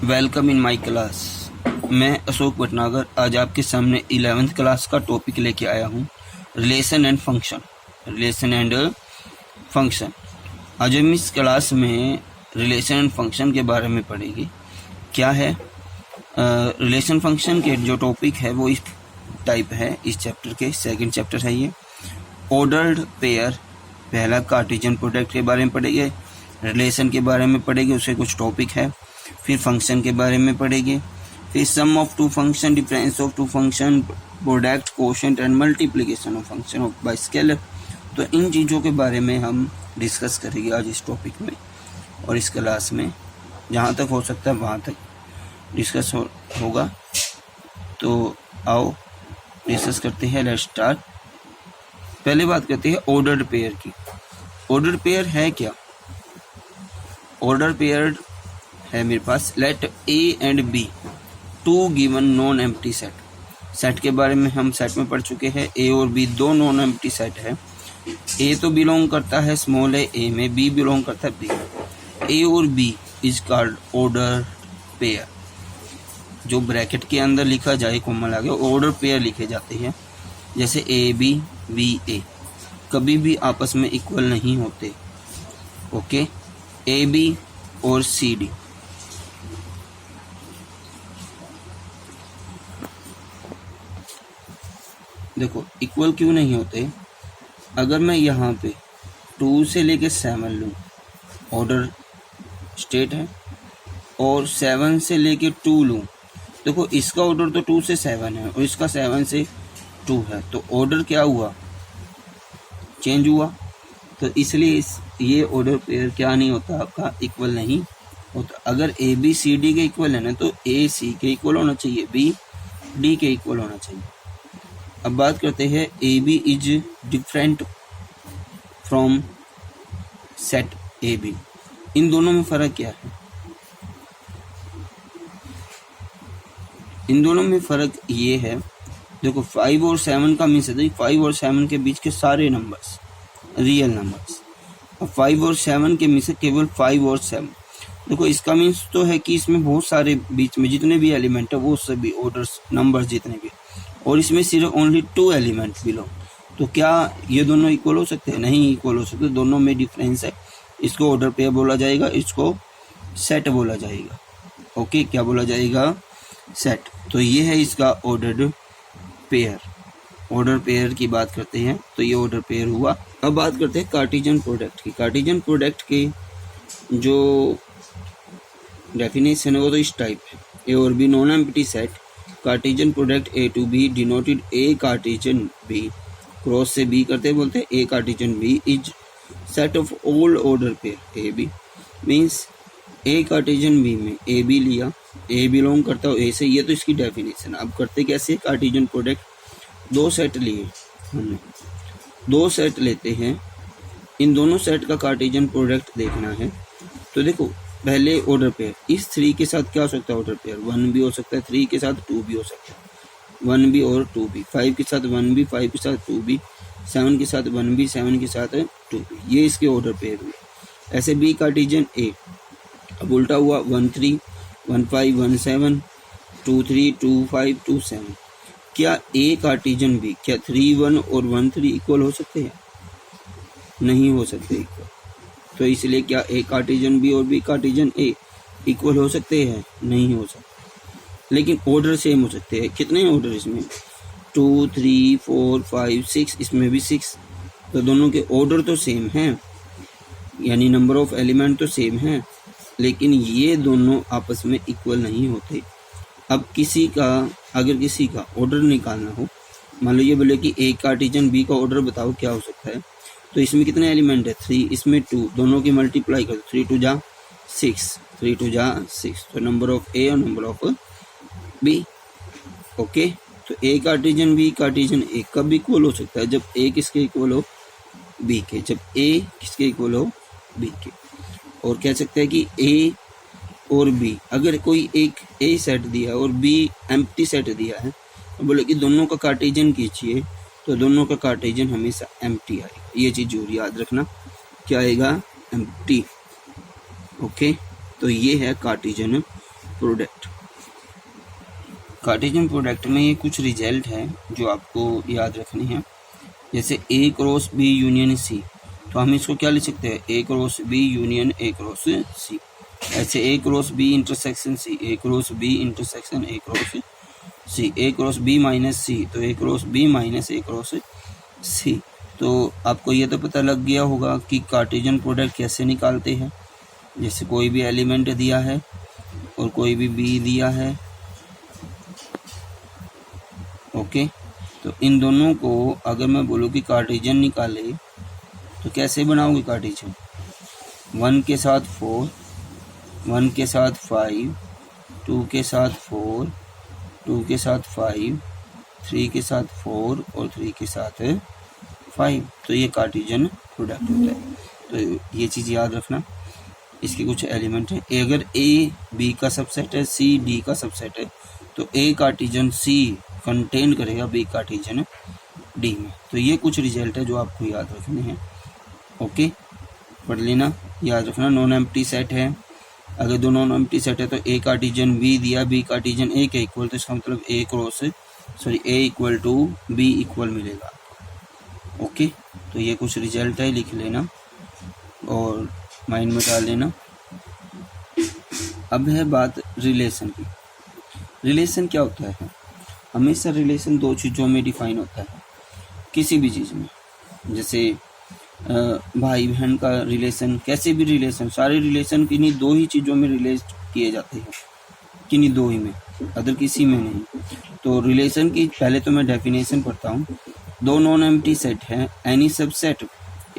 Welcome in my class. मैं अशोक भटनागर आज आपके सामने 11th क्लास का टॉपिक लेके आया हूँ, रिलेशन एंड फंक्शन। आज हम इस क्लास में रिलेशन एंड फंक्शन के बारे में पढ़ेंगे। क्या है रिलेशन फंक्शन के जो टॉपिक है वो इस टाइप है। इस चैप्टर के सेकंड चैप्टर है ये। ऑर्डर्ड पेयर, पहला कार्टेशियन प्रोडक्ट के बारे में पढ़ेंगे, रिलेशन के बारे में पढ़ेंगे, उसके कुछ टॉपिक है। फिर फंक्शन के बारे में पढ़ेंगे, फिर sum of two function, difference of two function, product, quotient and multiplication of function of by scalar. तो इन चीज़ों के बारे में हम डिस्कस करेंगे आज इस टॉपिक में और इस क्लास में। जहाँ तक हो सकता है वहाँ तक डिस्कस होगा। तो आओ डिस्कस करते हैं। Let's start. पहले बात करते हैं ऑर्डर्ड पेयर की। ऑर्डर्ड पेयर है क्या? ऑर्डर पेयर है मेरे पास, let A and B two given non empty set. Set के बारे में हम सेट में पढ़ चुके हैं। ए और बी दो नॉन एम्प्टी सेट है। ए तो बिलोंग करता है स्मॉल ए में, बी बिलोंग करता है बी। ए और B is called order pair. जो ब्रैकेट के अंदर लिखा जाए कॉमन लगा ऑर्डर पेयर लिखे जाते हैं। जैसे ए बी, बी ए कभी भी आपस में इक्वल नहीं होते। ओके, ए बी और सी डी देखो इक्वल क्यों नहीं होते। अगर मैं यहाँ पे 2 से लेके 7 लूँ, ऑर्डर स्टेट है, और 7 से लेके 2 लूँ, देखो इसका ऑर्डर तो 2 से 7 है और इसका 7 से 2 है, तो ऑर्डर क्या हुआ? चेंज हुआ। तो इसलिए ये ऑर्डर पेयर क्या नहीं होता आपका? इक्वल नहीं होता। अगर ए बी सी डी के इक्वल है ना, तो ए सी के इक्वल होना चाहिए, बी डी के इक्वल होना चाहिए। अब बात करते हैं A B is different from set A B. इन दोनों में फर्क क्या है? इन दोनों में फर्क ये है, देखो 5 और 7 का मीन्स है 5 और 7 के बीच के सारे नंबर्स रियल नंबर्स। अब 5 और 7 के मीन्स केवल 5 और 7। देखो इसका मीन्स तो है कि इसमें बहुत सारे बीच में जितने भी एलिमेंट है वो सभी ऑर्डर्स नंबर्स जितने भी, और इसमें सिर्फ ओनली 2 एलिमेंट बिलोंग। तो क्या ये दोनों इक्वल हो सकते हैं? नहीं इक्वल हो सकते, दोनों में डिफरेंस है। इसको ऑर्डर पेयर बोला जाएगा, इसको सेट बोला जाएगा। ओके, क्या बोला जाएगा? सेट। तो ये है इसका ऑर्डर्ड पेयर। ऑर्डर पेयर की बात करते हैं तो ये ऑर्डर पेयर हुआ। अब बात करते हैं कार्टेशियन प्रोडक्ट की। कार्टेशियन प्रोडक्ट की जो डेफिनेशन है वो तो इस टाइप है। ए और B non empty set, cartesian product A to B denoted A Cartesian B, cross से बी करते बोलते हैं A Cartesian B is set of all order pair A B. Means A Cartesian B में A B लिया, ए belong करता है ए से, ये तो इसकी डेफिनेशन। अब करते कैसे? कार्टेशियन प्रोडक्ट 2 सेट लिए हमने, 2 सेट लेते हैं, इन दोनों सेट का कार्टेशियन प्रोडक्ट देखना है। तो देखो पहले ऑर्डर पेयर, इस 3 के साथ क्या हो सकता है? ऑर्डर पेयर 1 भी हो सकता है, 3 के साथ 2 भी हो सकता है, 1 भी और 2 भी, 5 के साथ 1 भी, 5 के साथ 2 भी, 7 के साथ 1 भी, 7 के साथ 2 भी। ये इसके ऑर्डर पेयर हुए। ऐसे बी कार्टेशियन ए, अब उल्टा हुआ 1 3 1 5 1 7 2 3 2 5 2 7। क्या ए कार्टेशियन बी, क्या 3 1 और 1 3 इक्वल हो सकते हैं? नहीं हो सकते इक्वल। तो इसलिए क्या ए कार्टेशियन बी और बी कार्टेशियन ए इक्वल हो सकते हैं? नहीं हो सकते। लेकिन ऑर्डर सेम हो सकते हैं। कितने ऑर्डर इसमें? 2 3 4 5 6, इसमें भी 6। तो दोनों के ऑर्डर तो सेम हैं, यानी नंबर ऑफ एलिमेंट तो सेम हैं, लेकिन ये दोनों आपस में इक्वल नहीं होते। अब अगर किसी का ऑर्डर निकालना हो, मान लो ये बोले कि ए कार्टेशियन बी का ऑर्डर बताओ क्या हो सकता है, तो इसमें कितने एलिमेंट है? 3, इसमें 2, दोनों की मल्टीप्लाई कर दो, 3 2 जा 6, 3 2 जा 6। तो नंबर ऑफ ए और नंबर ऑफ बी। ओके, तो A Cartesian B Cartesian A कब इक्वल हो सकता है? जब ए किसके इक्वल हो? बी के। जब ए किसके इक्वल हो? बी के। और कह सकते हैं कि ए और बी, अगर कोई एक ए सेट दिया और बी एम्प्टी सेट दिया है, तो बोले कि दोनों का कार्टेशियन खींचिए, तो दोनों का कार्टेशियन हमेशा एम्प्टी आएगा। ये चीज़ जरूर याद रखना, क्या आएगा? एम्प्टी। ओके, तो ये है कार्टेशियन प्रोडक्ट। कार्टेशियन प्रोडक्ट में ये कुछ रिजल्ट है जो आपको याद रखनी है। जैसे A cross B union C, तो हम इसको क्या लिख सकते हैं, A cross B union A cross C. ऐसे A cross B intersection C, A cross B intersection A cross C, A cross B minus C, तो A cross B minus A cross C. तो आपको ये तो पता लग गया होगा कि कार्टेशियन प्रोडक्ट कैसे निकालते हैं। जैसे कोई भी एलिमेंट दिया है और कोई भी बी दिया है, ओके, तो इन दोनों को अगर मैं बोलूँ कि कार्टेशियन निकाले तो कैसे बनाओगे कार्टेशियन, 1 के साथ 4, 1 के साथ 5, 2 के साथ 4, 2 के साथ 5, 3 के साथ 4 और 3 के साथ 5, तो ये कार्टेशियन प्रोडक्ट होता है। तो ये चीज़ याद रखना। इसके कुछ एलिमेंट हैं, अगर ए बी का सबसेट है, सी डी का सबसेट है, तो ए कार्टेशियन सी कंटेन करेगा बी कार्टेशियन डी में। तो ये कुछ रिजल्ट है जो आपको याद रखने हैं। ओके, पढ़ लेना, याद रखना। नॉन एम्प्टी सेट है, अगर दो नॉन एम्प्टी सेट है तो ए कार्टेशियन बी दिया, बी कार्टेशियन ए के इक्वल, तो इसका मतलब A cross A equal to B equal मिलेगा। ओके, तो ये कुछ रिजल्ट है, लिख लेना और माइंड में डाल लेना। अब है बात रिलेशन की। रिलेशन क्या होता है, हमेशा रिलेशन दो चीज़ों में डिफाइन होता है किसी भी चीज़ में। जैसे भाई बहन का रिलेशन, कैसे भी रिलेशन, सारे रिलेशन किन्हीं दो ही चीज़ों में रिलेट किए जाते हैं, किन्हीं दो ही में, अदर किसी में नहीं। तो रिलेशन की पहले तो मैं डेफिनेशन पढ़ता हूँ। दो नॉन एम्प्टी सेट हैं, any subset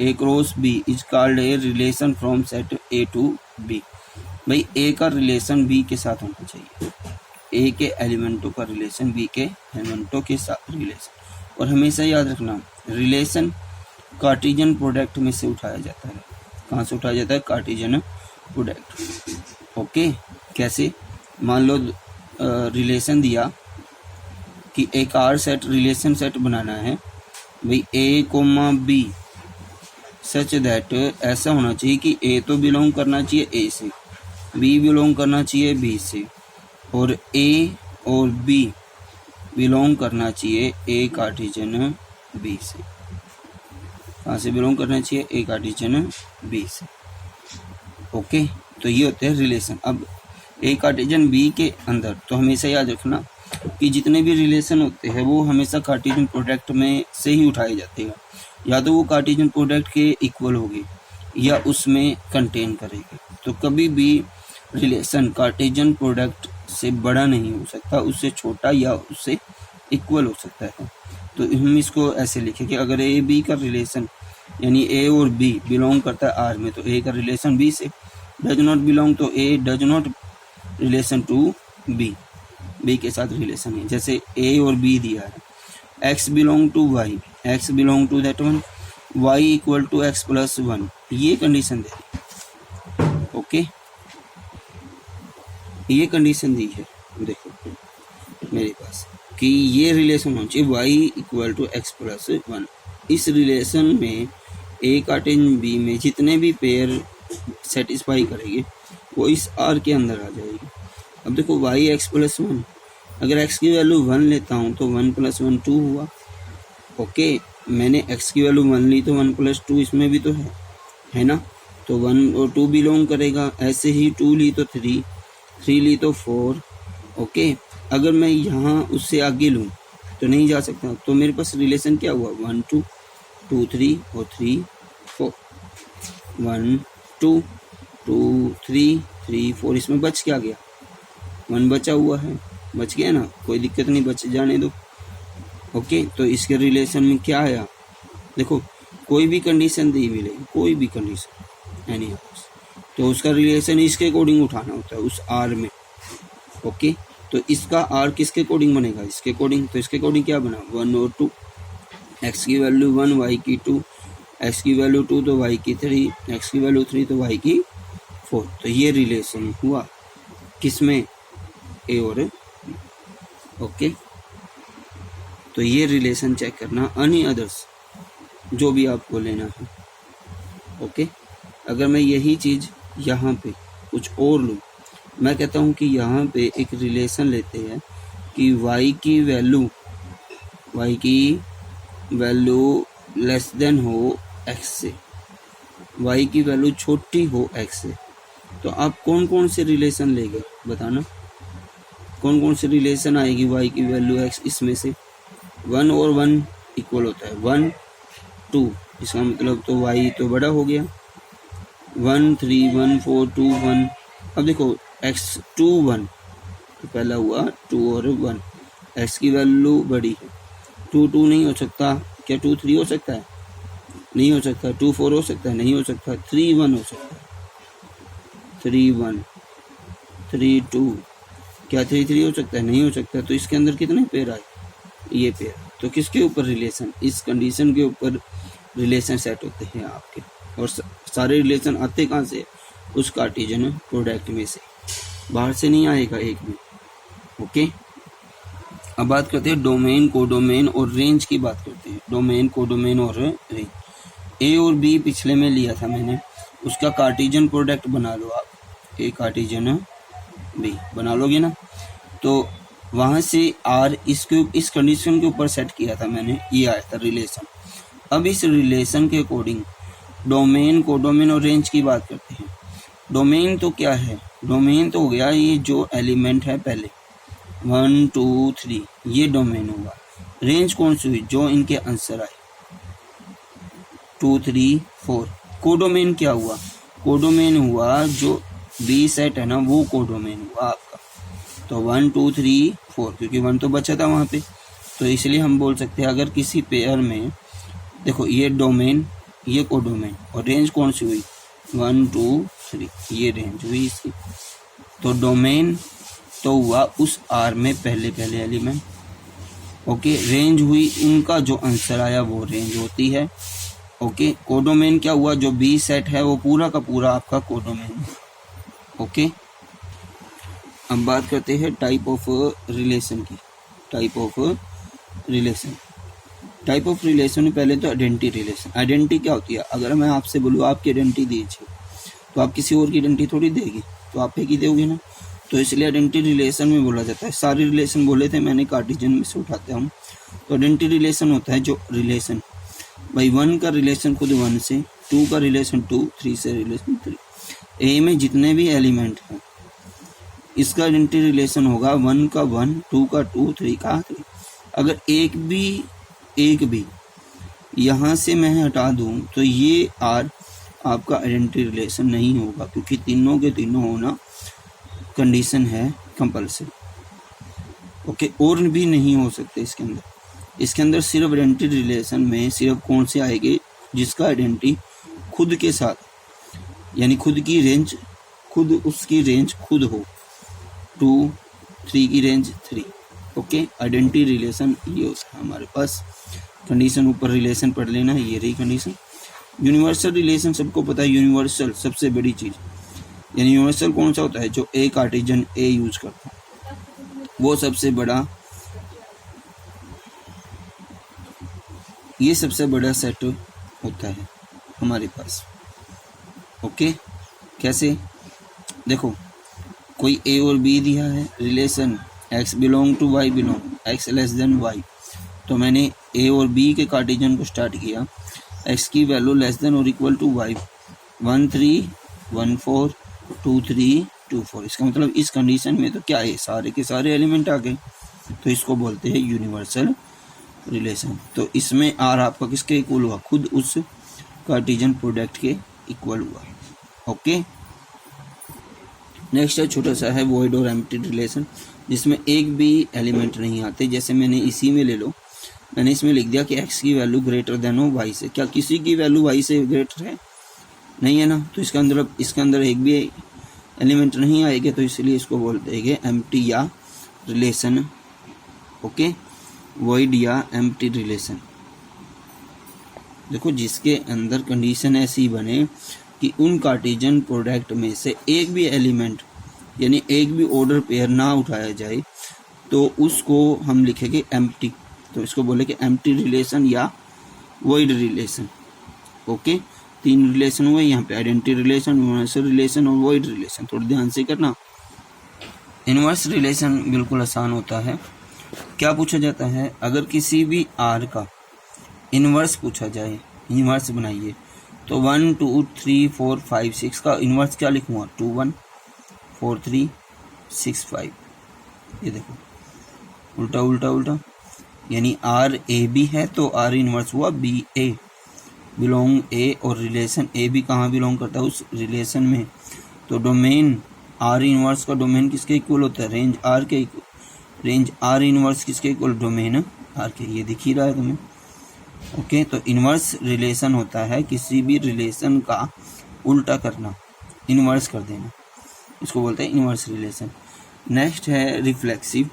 A cross B is called a relation from set A to B. भाई ए का रिलेशन बी के साथ होना चाहिए, ए के एलिमेंटों का रिलेशन बी के एलिमेंटों के साथ रिलेशन। और हमेशा याद रखना, रिलेशन कार्टेशियन प्रोडक्ट में से उठाया जाता है। कहाँ से उठाया जाता है, कार्टेशियन प्रोडक्ट। ओके, कैसे, मान लो रिलेशन दिया कि एक आर सेट रिलेशन सेट बनाना है, भाई ए कोमा बी सच दैट, ऐसा होना चाहिए कि ए तो बिलोंग करना चाहिए ए से, बी बिलोंग करना चाहिए बी से, और ए और बी बिलोंग करना चाहिए ए कार्टेशियन बी से। कहाँ से बिलोंग करना चाहिए, ए कार्टेशियन बी से। ओके, तो ये होते हैं रिलेशन। अब ए कार्टेशियन बी के अंदर तो हमेशा याद रखना कि जितने भी रिलेशन होते हैं वो हमेशा कार्टेशियन प्रोडक्ट में से ही उठाए जाते हैं। या तो वो कार्टेशियन प्रोडक्ट के इक्वल होगी या उसमें कंटेन करेगी। तो कभी भी रिलेशन कार्टेशियन प्रोडक्ट से बड़ा नहीं हो सकता, उससे छोटा या उससे इक्वल हो सकता है। तो हम इसको ऐसे लिखें कि अगर ए बी का रिलेशन, यानी ए और बी बिलोंग करता है आर में, तो ए का रिलेशन बी से डज नॉट बिलोंग, तो A does not relation to B, B के साथ रिलेशन है। जैसे ए और बी दिया है, x belong to y, x belong to that one, y equal to x plus one, ये कंडीशन दे दी। ओके, ये कंडीशन दी है, देखो मेरे पास कि ये रिलेशन होना चाहिए y equal to x plus one. इस रिलेशन में ए कार्टेशियन बी में जितने भी पेयर सेटिस्फाई करेंगे वो इस आर के अंदर आ जाएगी। अब देखो y एक्स प्लस वन, अगर x की वैल्यू 1 लेता हूँ तो 1 प्लस 1 2 हुआ। ओके, मैंने x की वैल्यू 1 ली तो 1 प्लस 2 इसमें भी तो है ना, तो 1 और 2 बिलोंग करेगा। ऐसे ही 2 ली तो 3, 3 ली तो 4। ओके, अगर मैं यहाँ उससे आगे लूँ तो नहीं जा सकता, तो मेरे पास रिलेशन क्या हुआ, 1 2 2 3 और 3 4, 1 2 2 3 3 4, इसमें बच क्या गया, 1 बचा हुआ है, बच गया ना, कोई दिक्कत नहीं, बच जाने दो। ओके, तो इसके रिलेशन में क्या आया, देखो कोई भी कंडीशन दी मिलेगी, कोई भी कंडीशन एनी हाउस, तो उसका रिलेशन इसके अकॉर्डिंग उठाना होता है उस आर में। ओके, तो इसका आर किसके अकॉर्डिंग बनेगा, इसके अकॉर्डिंग। तो इसके अकॉर्डिंग क्या बना, 1 और 2, एक्स की वैल्यू 1 वाई की 2, एक्स की वैल्यू 2 तो वाई की 3, एक्स की वैल्यू 3 तो वाई की 4। तो ये रिलेशन हुआ किसमें, ए और बी। ओके, तो ये रिलेशन चेक करना, एनी अदर्स जो भी आपको लेना है। ओके, अगर मैं यही चीज़ यहाँ पे कुछ और लूँ मैं कहता हूँ कि यहाँ पे एक रिलेशन लेते हैं कि y की वैल्यू लेस देन हो x से, y की वैल्यू छोटी हो x से। तो आप कौन कौन से रिलेशन लेंगे बताना, कौन कौन से रिलेशन आएगी y की वैल्यू x, इसमें से 1 और 1 इक्वल होता है 1 2, इसका मतलब तो y तो बड़ा हो गया 1 3 1 4 2 1। अब देखो x 2 1 तो पहला हुआ 2 और 1, x की वैल्यू बड़ी है, 2 2 नहीं हो सकता, क्या 2 3 हो सकता है, नहीं हो सकता, 2 4 हो सकता है, नहीं हो सकता, 3 1 हो सकता है, 3 1 3 2, क्या 3 3 हो सकता है, नहीं हो सकता। तो इसके अंदर कितने पेयर आए, ये पेयर। तो किसके ऊपर रिलेशन, इस कंडीशन के ऊपर रिलेशन सेट होते हैं आपके, और सारे रिलेशन आते कहाँ से, उस कार्टेशियन प्रोडक्ट में से, बाहर से नहीं आएगा एक भी। ओके, अब बात करते हैं डोमेन, कोडोमेन और रेंज की बात करते हैं। डोमेन, कोडोमेन और रेंज। ए और बी पिछले में लिया था मैंने, उसका कार्टेशियन प्रोडक्ट बना लो आप, ए कार्टेशियन बी बना लोगे ना, तो वहाँ से आर इस कंडीशन के ऊपर सेट किया था मैंने, ये आया था रिलेशन। अब इस रिलेशन के अकॉर्डिंग डोमेन, कोडोमेन और रेंज की बात करते हैं। डोमेन तो क्या है, डोमेन तो हो गया ये जो एलिमेंट है पहले 1 2 3, ये डोमेन होगा। रेंज कौन सी हुई, जो इनके आंसर आए 2 3 4। कोडोमेन क्या हुआ, कोडोमेन हुआ जो बी सेट है ना, वो कोडोमेन हुआ आपका। तो 1 2 3 4, क्योंकि 1 तो बचा था वहाँ पे, तो इसलिए हम बोल सकते हैं अगर किसी पेयर में, देखो ये डोमेन, ये कोडोमेन, और रेंज कौन सी हुई 1 2 3, ये रेंज हुई इसकी। तो डोमेन तो हुआ उस आर में पहले पहले एलिमेंट, ओके। रेंज हुई उनका जो आंसर आया वो रेंज होती है, ओके। कोडोमेन क्या हुआ, जो बी सेट है वो पूरा का पूरा आपका कोडोमेन, ओके। अब बात करते हैं टाइप ऑफ रिलेशन की। Type of relation, type of relation में पहले तो आइडेंटिटी रिलेशन। आइडेंटिटी क्या होती है, अगर मैं आपसे बोलूँ आपकी आइडेंटिटी दीजिए, तो आप किसी और की आइडेंटिटी थोड़ी देगी, तो आप एक ही दोगे ना। तो इसलिए आइडेंटिटी रिलेशन में बोला जाता है, सारे रिलेशन बोले थे मैंने कार्टेशियन में से उठाते हम। तो आइडेंटिटी रिलेशन होता है जो रिलेशन भाई 1 का रिलेशन खुद 1 से, 2 का रिलेशन 2, 3 से रिलेशन 3। ए में जितने भी एलिमेंट हैं इसका आइडेंटिटी रिलेशन होगा 1 का 1, 2 का 2, 3 का 3। अगर एक भी यहाँ से मैं हटा दूँ तो ये आर आपका आइडेंटिटी रिलेशन नहीं होगा, क्योंकि तीनों के तीनों होना कंडीशन है कंपल्सरी, ओके। और भी नहीं हो सकते इसके अंदर सिर्फ आइडेंटिटी रिलेशन में सिर्फ कौन से आएंगे, जिसका आइडेंटिटी खुद के साथ, यानी खुद की रेंज, खुद उसकी रेंज खुद हो, 2 3 की रेंज 3, ओके। आइडेंटिटी रिलेशन ये होता है हमारे पास। कंडीशन ऊपर रिलेशन पढ़ लेना, ये रही कंडीशन। यूनिवर्सल रिलेशन सबको पता है, यूनिवर्सल सबसे बड़ी चीज़, यानी यूनिवर्सल कौन सा होता है, जो ए कार्टेशियन ए यूज करता है, वो सबसे बड़ा, ये सबसे बड़ा सेट होता है हमारे पास, ओके। कैसे, देखो कोई ए और बी दिया है, relation x belong to y belong x less than y, तो मैंने ए और बी के कार्टेशियन को स्टार्ट किया, x की वैल्यू लेस देन और इक्वल टू y, 1 3 1 4 2 3 2 4। इसका मतलब इस कंडीशन में तो क्या है, सारे के सारे एलिमेंट आ गए, तो इसको बोलते हैं यूनिवर्सल रिलेशन। तो इसमें आर आपका किसके इक्वल हुआ, खुद उस कार्टेशियन प्रोडक्ट के इक्वल हुआ, ओके। नेक्स्ट है छोटा सा है वॉइड और एम्प्टी रिलेशन, जिसमें एक भी एलिमेंट नहीं आते। जैसे मैंने इसी में ले लो, मैंने इसमें लिख दिया कि x की वैल्यू ग्रेटर देन हो y से, क्या किसी की वैल्यू y से ग्रेटर है, नहीं है ना, तो इसके अंदर एक भी एलिमेंट नहीं आएंगे, तो इसलिए इसको बोलते हैं एम्प्टी या रिलेशन, ओके। वॉइड या एम्प्टी रिलेशन, देखो जिसके अंदर कंडीशन ऐसी बने कि उन कार्टेशियन प्रोडक्ट में से एक भी एलिमेंट, यानी एक भी ऑर्डर पेयर ना उठाया जाए, तो उसको हम लिखेंगे एम्प्टी। तो इसको बोलेंगे एम्प्टी रिलेशन या वॉइड रिलेशन, ओके। 3 रिलेशन हुए यहाँ पे, आइडेंटिटी रिलेशन, यूनिवर्सल रिलेशन और वॉइड रिलेशन। थोड़ा ध्यान से करना, इनवर्स रिलेशन बिल्कुल आसान होता है। क्या पूछा जाता है, अगर किसी भी आर का इनवर्स पूछा जाए, इनवर्स बनाइए, तो 1 2 3 4 5 6 का इनवर्स क्या लिखूंगा, 2 1 4 3 6 5। ये देखो उल्टा उल्टा उल्टा, यानी आर ए बी है तो आर इनवर्स हुआ बी ए, बिलोंग ए, और रिलेशन ए बी कहाँ बिलोंग करता है, उस रिलेशन में। तो डोमेन आर इनवर्स का डोमेन किसके इक्वल होता है, रेंज आर के इक्वल, रेंज आर इनवर्स किसके इक्वल, डोमेन आर के। ये दिख ही रहा है तुम्हें। ओके, तो इनवर्स रिलेशन होता है किसी भी रिलेशन का उल्टा करना, इनवर्स कर देना, इसको बोलते हैं इनवर्स रिलेशन। नेक्स्ट है रिफ्लेक्सिव।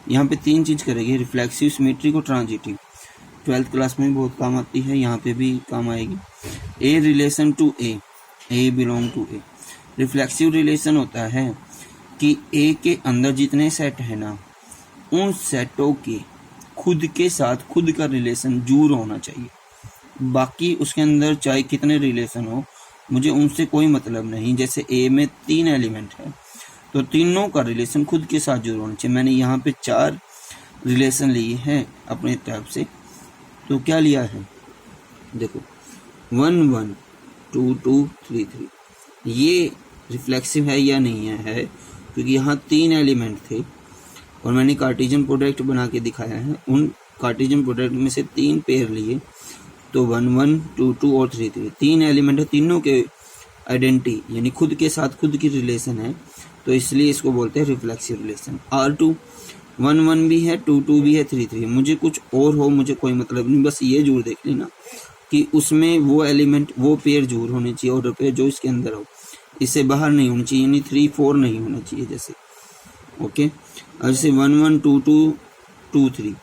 यहाँ पे 3 चीज़ करेंगे, रिफ्लेक्सिव, सिमेट्रिक और ट्रांजिटिव। 12th क्लास में बहुत काम आती है, यहाँ पे भी काम आएगी। A relation to A belong to A. Reflexive relation होता है कि ए के अंदर जितने सेट है ना, उन सेटों के खुद के साथ खुद का रिलेशन जूर होना चाहिए। बाकी उसके अंदर चाहे कितने रिलेशन हो, मुझे उनसे कोई मतलब नहीं। जैसे ए में 3 एलिमेंट है तो तीनों का रिलेशन खुद के साथ जरूर होना चाहिए। मैंने यहाँ पे 4 रिलेशन लिए हैं अपने टाइप से, तो क्या लिया है देखो, 1 1 2 2 3 3। ये रिफ्लेक्सिव है या नहीं है क्योंकि यहाँ 3 एलिमेंट थे और मैंने कार्टेशियन प्रोडक्ट बना के दिखाया है। उन कार्टेशियन प्रोडक्ट में से 3 पेयर लिए, तो 1 1 2 2 और 3 3। 3 एलिमेंट है, तीनों के आइडेंटिटी यानी खुद के साथ खुद की रिलेशन है, तो इसलिए इसको बोलते हैं रिफ्लेक्सिव रिलेशन। R2 1 1 भी है, 2 2 भी है, 3 3। मुझे कुछ और हो मुझे कोई मतलब नहीं, बस ये जरूर देख लेना कि उसमें वो एलिमेंट वो पेयर जरूर होने चाहिए, और पेयर जो इसके अंदर हो, इससे बाहर नहीं होनी चाहिए, यानी 3 4 नहीं होना चाहिए जैसे। ओके, जैसे 1 1 2 2 2 3,